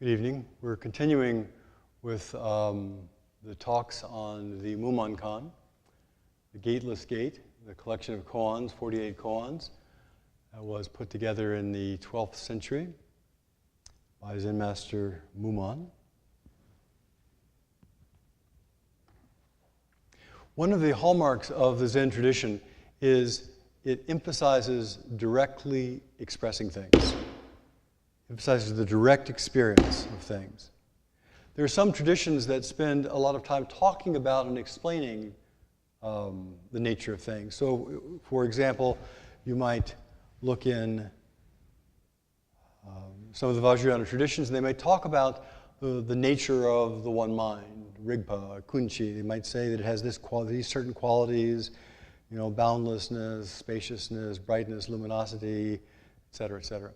Good evening. We're continuing with the talks on the Mumonkan, the gateless gate, the collection of koans, 48 koans, that was put together in the 12th century by Zen Master Mumon. One of the hallmarks of the Zen tradition is it emphasizes directly expressing things. Emphasizes the direct experience of things. There are some traditions that spend a lot of time talking about and explaining the nature of things. So, for example, you might look in some of the Vajrayana traditions, and they might talk about the nature of the one mind, Rigpa, Kunchi. They might say that it has this these certain qualities, you know, boundlessness, spaciousness, brightness, luminosity, et cetera, et cetera.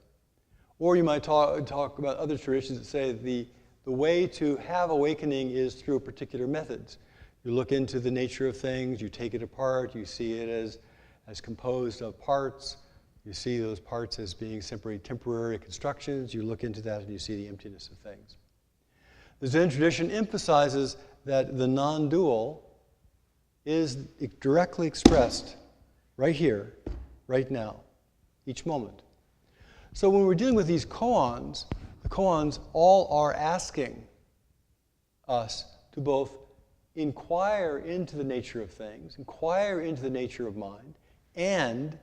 Or you might talk about other traditions that say the way to have awakening is through particular methods. You look into the nature of things, you take it apart, you see it as composed of parts, you see those parts as being simply temporary constructions, you look into that and you see the emptiness of things. The Zen tradition emphasizes that the non-dual is directly expressed right here, right now, each moment. So when we're dealing with these koans, the koans all are asking us to both inquire into the nature of things, inquire into the nature of mind, and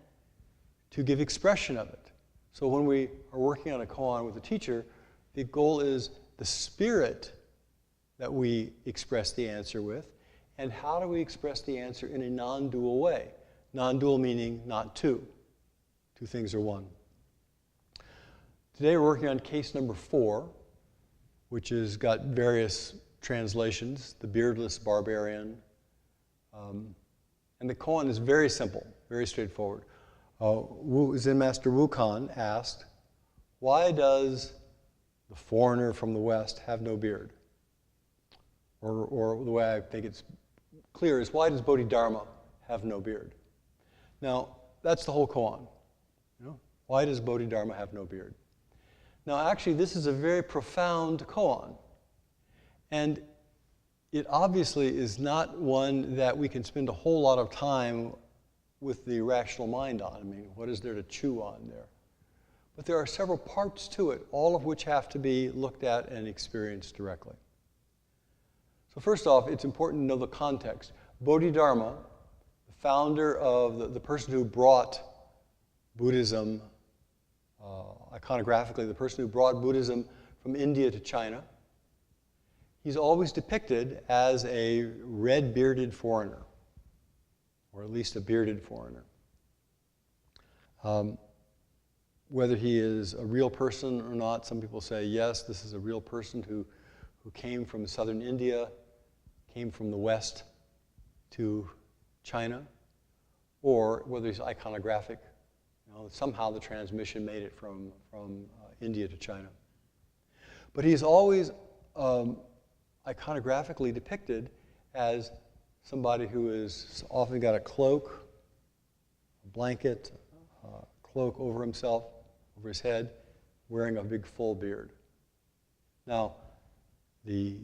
to give expression of it. So when we are working on a koan with a teacher, the goal is the spirit that we express the answer with, and how do we express the answer in a non-dual way? Non-dual meaning not two. Two things are one. Today we're working on case number 4, which has got various translations, the beardless barbarian. And the koan is very simple, very straightforward. Zen Master Wakuan asked, why does the foreigner from the West have no beard? Or the way I think it's clear is, why does Bodhidharma have no beard? Now, that's the whole koan. You know? Why does Bodhidharma have no beard? Now, actually, this is a very profound koan. And it obviously is not one that we can spend a whole lot of time with the rational mind on. I mean, what is there to chew on there? But there are several parts to it, all of which have to be looked at and experienced directly. So first off, it's important to know the context. Bodhidharma, the founder of the person who brought Buddhism, iconographically, the person who brought Buddhism from India to China, he's always depicted as a red-bearded foreigner, or at least a bearded foreigner. Whether he is a real person or not, some people say, yes, this is a real person who came from southern India, came from the West to China, or whether he's iconographic. You know, somehow the transmission made it from India to China. But he's always iconographically depicted as somebody who is often got a cloak, a blanket, cloak over himself, over his head, wearing a big full beard. Now, the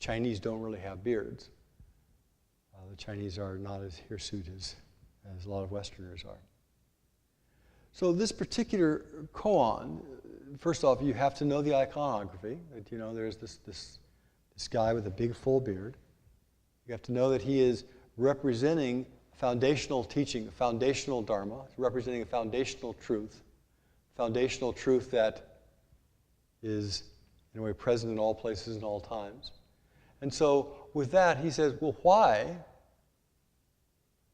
Chinese don't really have beards. The Chinese are not as hirsute as a lot of Westerners are. So this particular koan, first off, you have to know the iconography. That, you know, there's this guy with a big full beard. You have to know that he is representing foundational teaching, a foundational dharma, representing a foundational truth that is, in a way, present in all places and all times. And so with that, he says, well, why?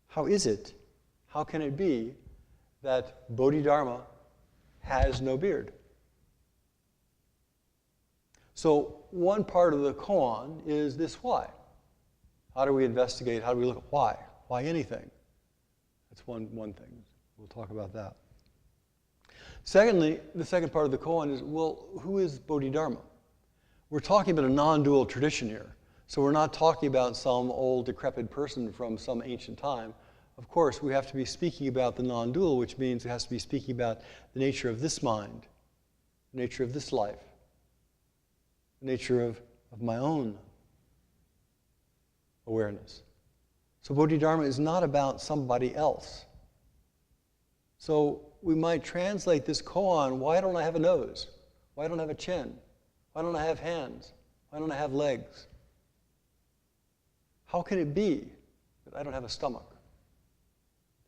How is it? How can it be that Bodhidharma has no beard? So one part of the koan is this why. How do we investigate? How do we look at why? Why anything? That's one thing. We'll talk about that. Secondly, the second part of the koan is, well, who is Bodhidharma? We're talking about a non-dual tradition here. So we're not talking about some old decrepit person from some ancient time. Of course, we have to be speaking about the non-dual, which means it has to be speaking about the nature of this mind, the nature of this life, the nature of my own awareness. So Bodhidharma is not about somebody else. So we might translate this koan, why don't I have a nose? Why don't I have a chin? Why don't I have hands? Why don't I have legs? How can it be that I don't have a stomach?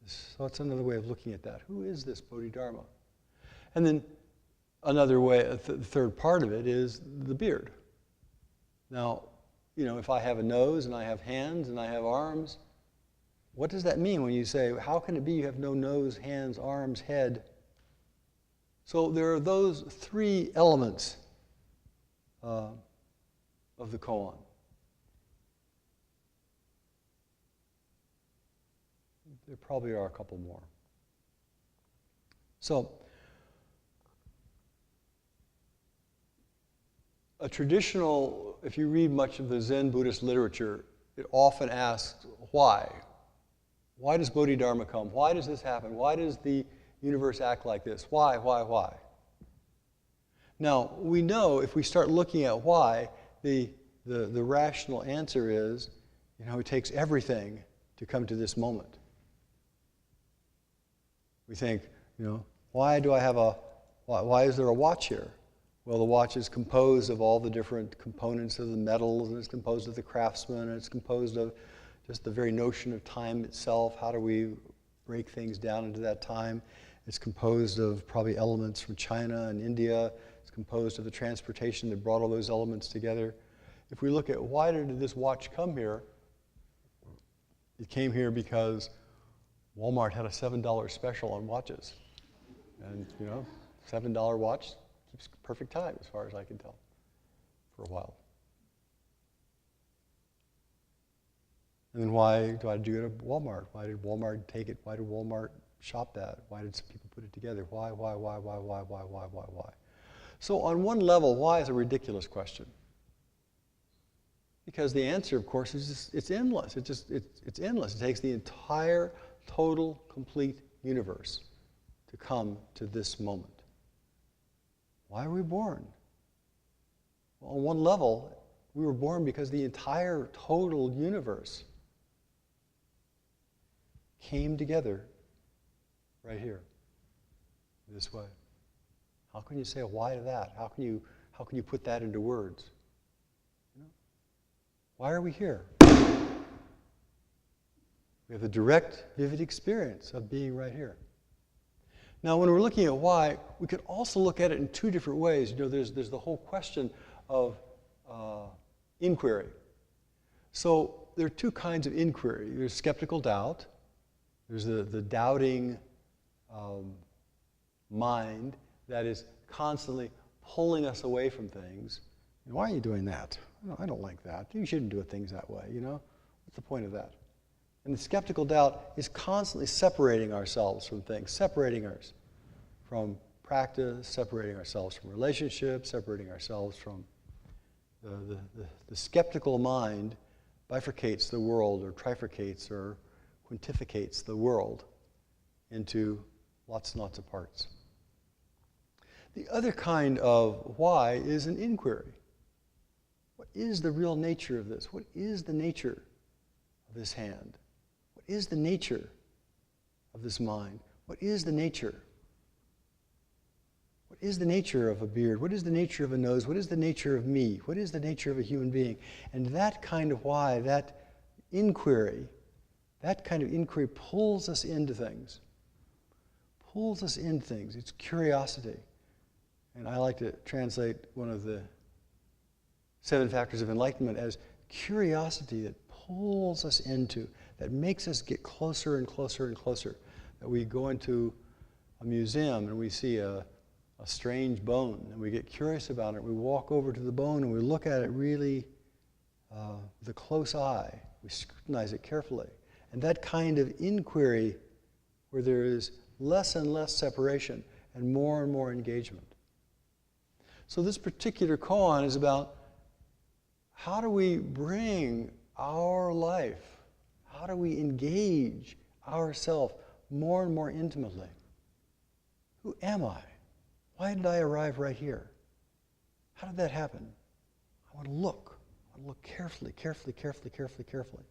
So that's another way of looking at that. Who is this Bodhidharma? And then another way, the third part of it is the beard. Now, if I have a nose and I have hands and I have arms, what does that mean when you say, how can it be you have no nose, hands, arms, head? So there are those three elements of the koan. There probably are a couple more. So, a traditional, if you read much of the Zen Buddhist literature, it often asks, why? Why does Bodhidharma come? Why does this happen? Why does the universe act like this? Why? Now, we know if we start looking at why, the rational answer is, it takes everything to come to this moment. We think, why is there a watch here? Well, the watch is composed of all the different components of the metals, and it's composed of the craftsman, and it's composed of just the very notion of time itself. How do we break things down into that time? It's composed of probably elements from China and India. It's composed of the transportation that brought all those elements together. If we look at why did this watch come here, it came here because Walmart had a $7 special on watches. And, $7 watch keeps perfect time as far as I can tell for a while. And then why do I do it at Walmart? Why did Walmart take it? Why did Walmart shop that? Why did some people put it together? Why? So on one level, why is a ridiculous question. Because the answer, of course, is just, it's endless. It's endless. It takes the entire, total, complete universe to come to this moment. Why are we born? Well, on one level, we were born because the entire, total universe came together right here, this way. How can you say a why to that? How can you put that into words? Why are we here? We have the direct, vivid experience of being right here. Now, when we're looking at why, we could also look at it in two different ways. There's the whole question of inquiry. So there are two kinds of inquiry. There's skeptical doubt. There's the doubting mind that is constantly pulling us away from things. Why are you doing that? I don't like that. You shouldn't do things that way, What's the point of that? And the skeptical doubt is constantly separating ourselves from things, separating us from practice, separating ourselves from relationships, separating ourselves from the skeptical mind bifurcates the world or trifurcates or quintificates the world into lots and lots of parts. The other kind of why is an inquiry. What is the real nature of this? What is the nature of this hand? What is the nature of this mind? What is the nature? What is the nature of a beard? What is the nature of a nose? What is the nature of me? What is the nature of a human being? And that kind of why, that kind of inquiry pulls us into things. Pulls us into things. It's curiosity. And I like to translate one of the 7 factors of enlightenment as curiosity that pulls us into, that makes us get closer and closer and closer. That we go into a museum and we see a strange bone and we get curious about it. We walk over to the bone and we look at it really with a close eye. We scrutinize it carefully. And that kind of inquiry where there is less and less separation and more engagement. So this particular koan is about how do we bring our life, how do we engage ourself more and more intimately? Who am I? Why did I arrive right here? How did that happen? I want to look. I want to look carefully, carefully, carefully, carefully, carefully.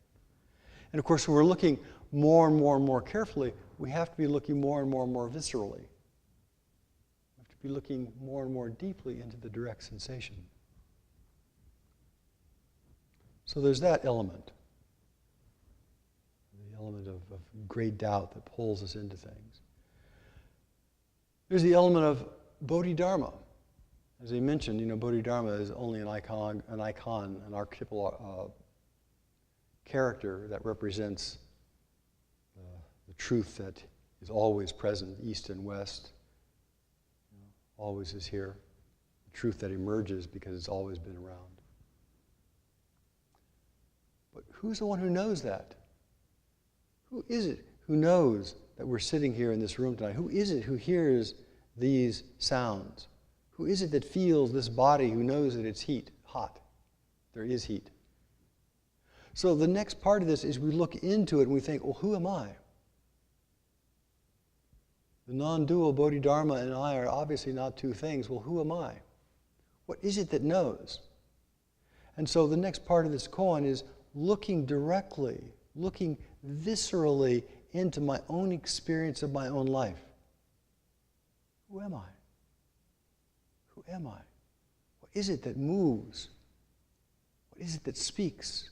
And of course, when we're looking more and more and more carefully, we have to be looking more and more and more viscerally. We have to be looking more and more deeply into the direct sensation. So there's that element. The element of great doubt that pulls us into things. There's the element of Bodhidharma. As I mentioned, Bodhidharma is only an icon, an archetypal character that represents the truth that is always present, east and west, always is here. The truth that emerges because it's always been around. But who's the one who knows that? Who is it who knows that we're sitting here in this room tonight? Who is it who hears these sounds? Who is it that feels this body, who knows that it's hot? There is heat. So the next part of this is we look into it and we think, well, who am I? The non-dual Bodhidharma and I are obviously not two things. Well, who am I? What is it that knows? And so the next part of this koan is looking directly, looking viscerally into my own experience of my own life. Who am I? Who am I? What is it that moves? What is it that speaks?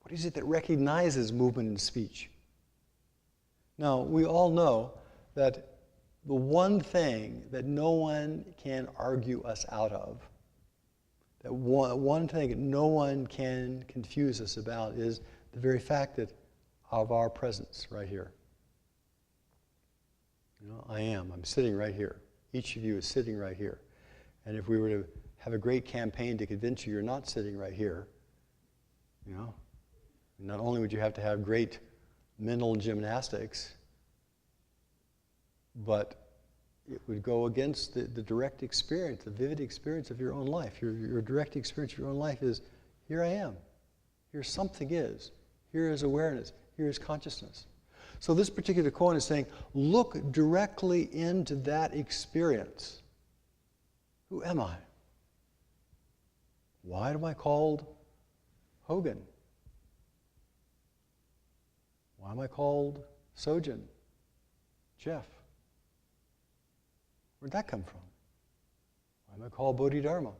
What is it that recognizes movement and speech? Now, we all know that the one thing that no one can argue us out of, that one thing that no one can confuse us about is the very fact of our presence right here. I'm sitting right here. Each of you is sitting right here. And if we were to have a great campaign to convince you you're not sitting right here, not only would you have to have great mental gymnastics, but it would go against the direct experience, the vivid experience of your own life. Your direct experience of your own life is, here I am. Here something is. Here is awareness. Here is consciousness. So this particular koan is saying, look directly into that experience. Who am I? Why am I called Hogen? Why am I called Sogen? Jeff? Where'd that come from? Why am I called Bodhidharma?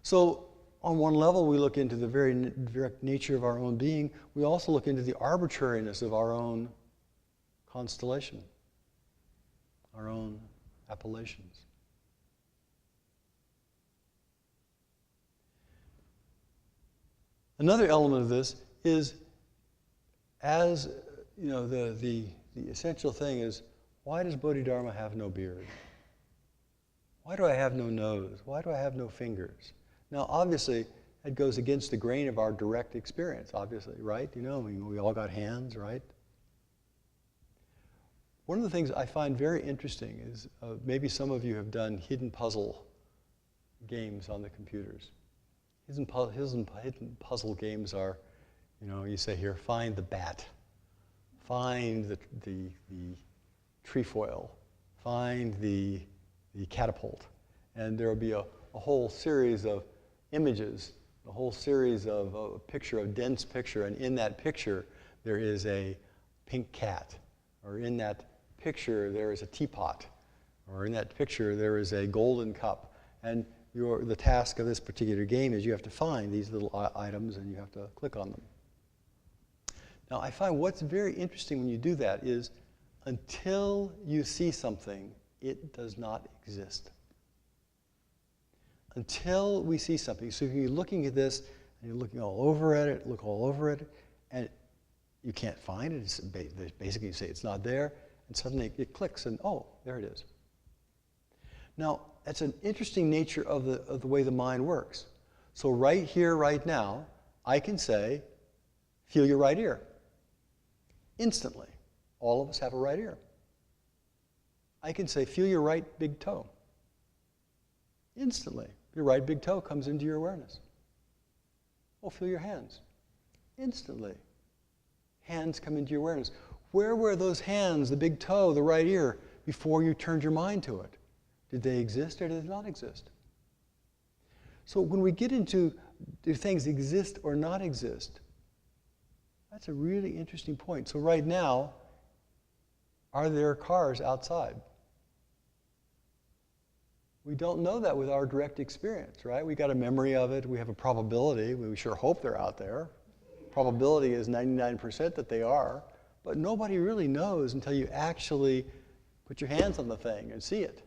So on one level, we look into the very direct nature of our own being. We also look into the arbitrariness of our own constellation, our own appellations. Another element of this is, as the essential thing is, why does Bodhidharma have no beard? Why do I have no nose? Why do I have no fingers? Now, obviously, that goes against the grain of our direct experience, obviously, right? We all got hands, right? One of the things I find very interesting is, maybe some of you have done hidden puzzle games on the computers. Hidden puzzle games are, you say here, find the bat, find the trefoil, find the catapult. And there will be a whole series of images, a whole series of a dense picture, and in that picture there is a pink cat, or in that picture there is a teapot, or in that picture there is a golden cup. And the task of this particular game is you have to find these little items and you have to click on them. Now, I find what's very interesting when you do that is until you see something, it does not exist. Until we see something. So if you're looking at this and you're looking all over at it, look all over it, and you can't find it. It's basically, you say it's not there, and suddenly it clicks and, oh, there it is. Now, that's an interesting nature of the way the mind works. So right here, right now, I can say, feel your right ear. Instantly. All of us have a right ear. I can say, feel your right big toe. Instantly. Your right big toe comes into your awareness. Oh, feel your hands. Instantly. Hands come into your awareness. Where were those hands, the big toe, the right ear, before you turned your mind to it? Did they exist or did they not exist? So when we get into do things exist or not exist, that's a really interesting point. So right now, are there cars outside? We don't know that with our direct experience, right? We got a memory of it, we have a probability, we sure hope they're out there. Probability is 99% that they are, but nobody really knows until you actually put your hands on the thing and see it.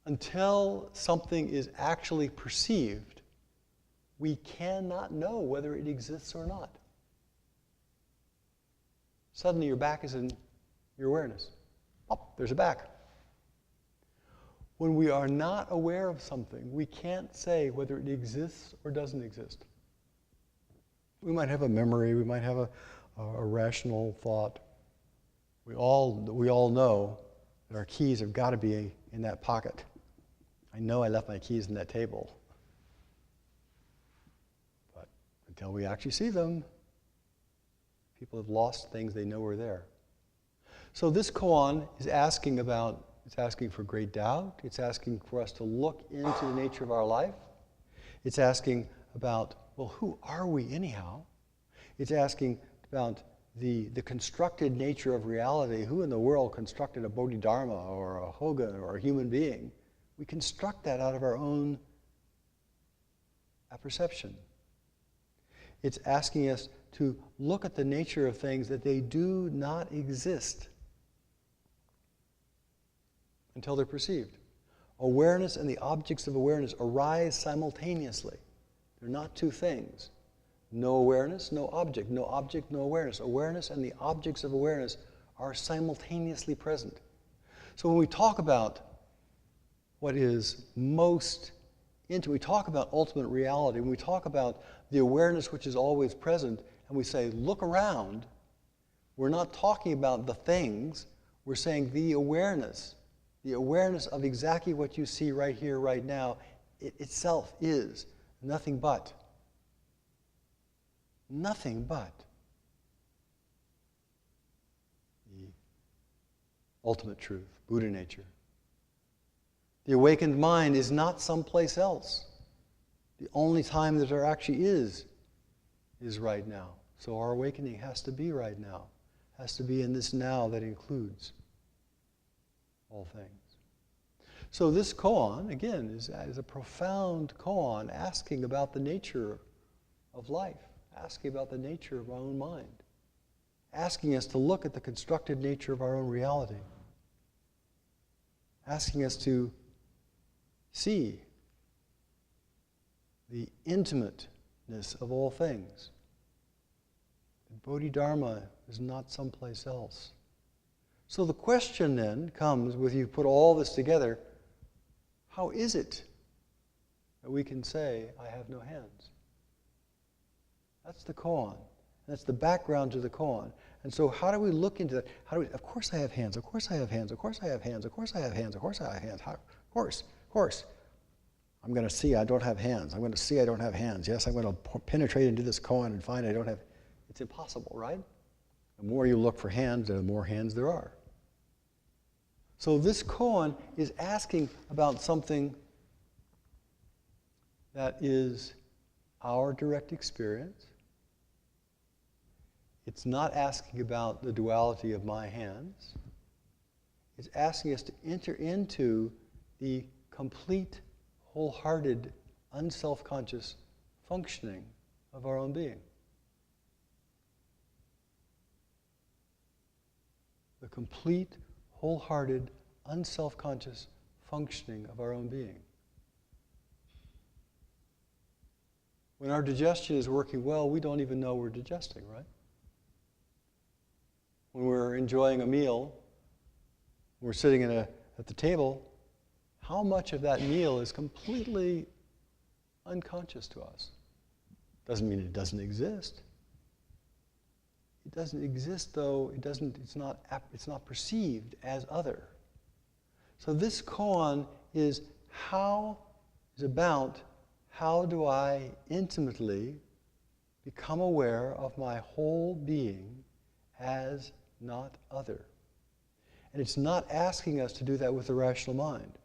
Until something is actually perceived, we cannot know whether it exists or not. Suddenly your back is in your awareness. Oh, there's a back. When we are not aware of something, we can't say whether it exists or doesn't exist. We might have a memory, we might have a rational thought. We all know that our keys have got to be in that pocket. I know I left my keys on that table. But until we actually see them, people have lost things they know are there. So this koan is asking about, it's asking for great doubt. It's asking for us to look into the nature of our life. It's asking about, well, who are we anyhow? It's asking about the constructed nature of reality. Who in the world constructed a Bodhidharma or a Hogen or a human being? We construct that out of our own apperception. It's asking us to look at the nature of things that they do not exist until they're perceived. Awareness and the objects of awareness arise simultaneously. They're not two things. No awareness, no object. No object, no awareness. Awareness and the objects of awareness are simultaneously present. So when we talk about what is most intimate, we talk about ultimate reality, when we talk about the awareness which is always present, and we say, look around, we're not talking about the things, we're saying the awareness of exactly what you see right here, right now, it itself is nothing but the ultimate truth, Buddha nature. The awakened mind is not someplace else. The only time that there actually is right now. So our awakening has to be right now, has to be in this now that includes all things. So this koan, again, is a profound koan asking about the nature of life, asking about the nature of our own mind, asking us to look at the constructed nature of our own reality, asking us to see the intimateness of all things. Bodhidharma is not someplace else. So the question then comes, with you put all this together, how is it that we can say, I have no hands? That's the koan. That's the background to the koan. And so how do we look into that? Of course I have hands, of course I have hands, of course I have hands, of course I have hands, of course I have hands. Of course. I'm going to see I don't have hands. I'm going to see I don't have hands. Yes, I'm going to penetrate into this koan and find I don't have. It's impossible, right? The more you look for hands, the more hands there are. So this koan is asking about something that is our direct experience. It's not asking about the duality of my hands. It's asking us to enter into the complete, wholehearted, unself-conscious functioning of our own being. The complete, wholehearted, unself-conscious functioning of our own being. When our digestion is working well, we don't even know we're digesting, right? When we're enjoying a meal, we're sitting at the table, how much of that meal is completely unconscious to us? Doesn't mean it doesn't exist. It doesn't exist, though it's not perceived as other. So this koan is about how do I intimately become aware of my whole being as not other. And it's not asking us to do that with the rational mind.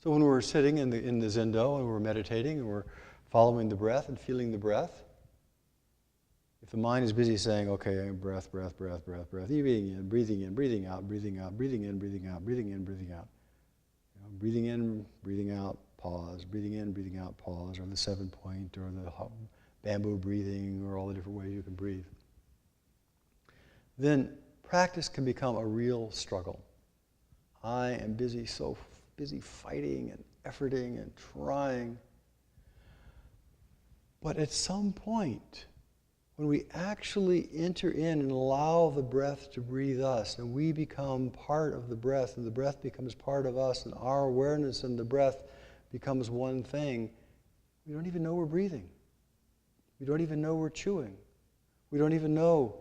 So when we're sitting in the Zendo and we're meditating and we're following the breath and feeling the breath, if the mind is busy saying, okay, breath, breath, breath, breath, breath, breathing in, breathing out, breathing out, breathing in, breathing out, breathing in, breathing out. Breathing in, breathing out, pause, breathing in, breathing out, pause, or the 7-point, or the bamboo breathing, or all the different ways you can breathe. Then practice can become a real struggle. I am so busy fighting and efforting and trying. But at some point, when we actually enter in and allow the breath to breathe us, and we become part of the breath, and the breath becomes part of us, and our awareness and the breath becomes one thing, we don't even know we're breathing. We don't even know we're chewing. We don't even know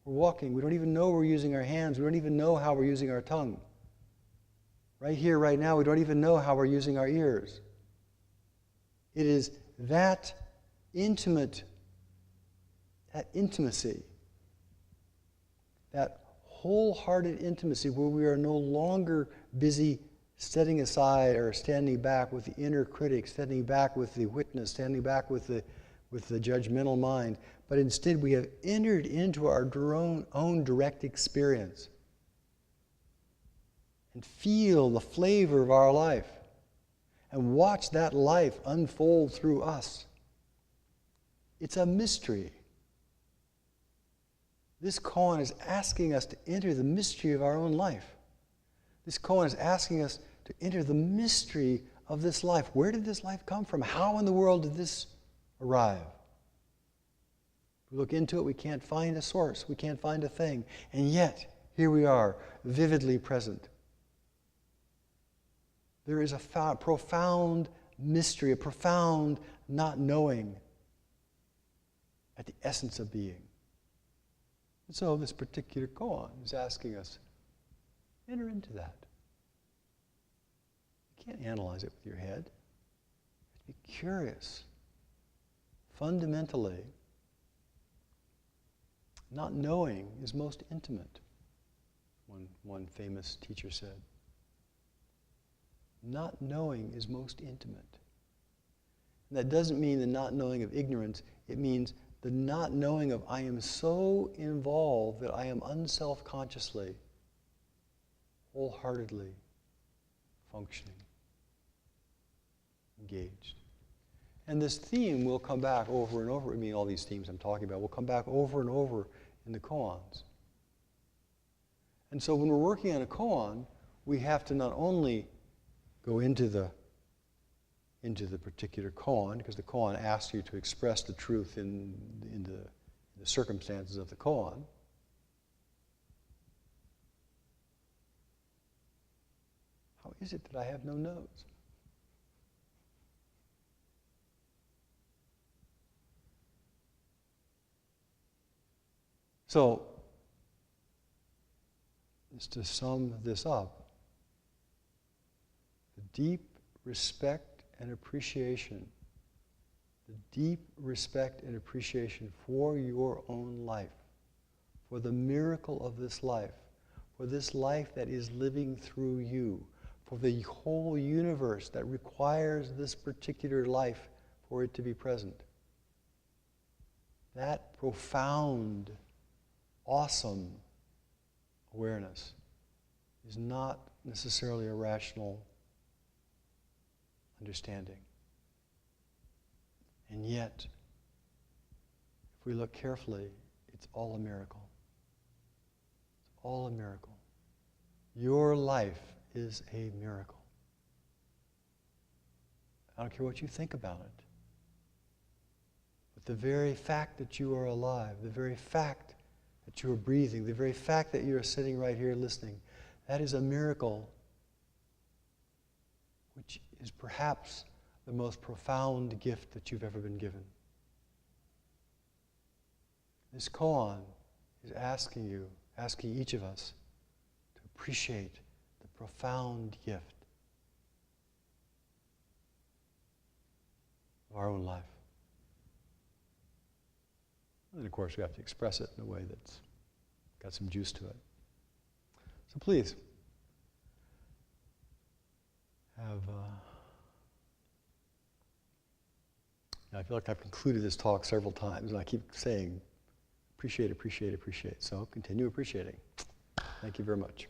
we're walking. We don't even know we're using our hands. We don't even know how we're using our tongue. Right here, right now, we don't even know how we're using our ears. It is that intimacy, that wholehearted intimacy where we are no longer busy setting aside or standing back with the inner critic, standing back with the witness, standing back with the judgmental mind, but instead we have entered into our own direct experience and feel the flavor of our life and watch that life unfold through us. It's a mystery. This koan is asking us to enter the mystery of our own life. This koan is asking us to enter the mystery of this life. Where did this life come from? How in the world did this arrive? We look into it, we can't find a source, we can't find a thing, and yet, here we are, vividly present. There is a profound mystery, a profound not knowing at the essence of being. And so this particular koan is asking us, enter into that. You can't analyze it with your head. You have to be curious. Fundamentally, not knowing is most intimate, one famous teacher said. Not knowing is most intimate. And that doesn't mean the not knowing of ignorance. It means the not knowing of I am so involved that I am unself-consciously, wholeheartedly functioning, engaged. And this theme will come back over and over. I mean, all these themes I'm talking about will come back over and over in the koans. And so when we're working on a koan, we have to not only go into the particular koan, because the koan asks you to express the truth in the circumstances of the koan. How is it that I have no nose? So, just to sum this up, the deep respect and appreciation, for your own life, for the miracle of this life, for this life that is living through you, for the whole universe that requires this particular life for it to be present. That profound, awesome awareness is not necessarily a rational understanding. And yet, if we look carefully, it's all a miracle. It's all a miracle. Your life is a miracle. I don't care what you think about it. But the very fact that you are alive, the very fact that you are breathing, the very fact that you are sitting right here listening, that is a miracle which is perhaps the most profound gift that you've ever been given. This koan is asking each of us to appreciate the profound gift of our own life. And of course, we have to express it in a way that's got some juice to it. So please, have... I feel like I've concluded this talk several times, and I keep saying, appreciate, appreciate, appreciate. So continue appreciating. Thank you very much.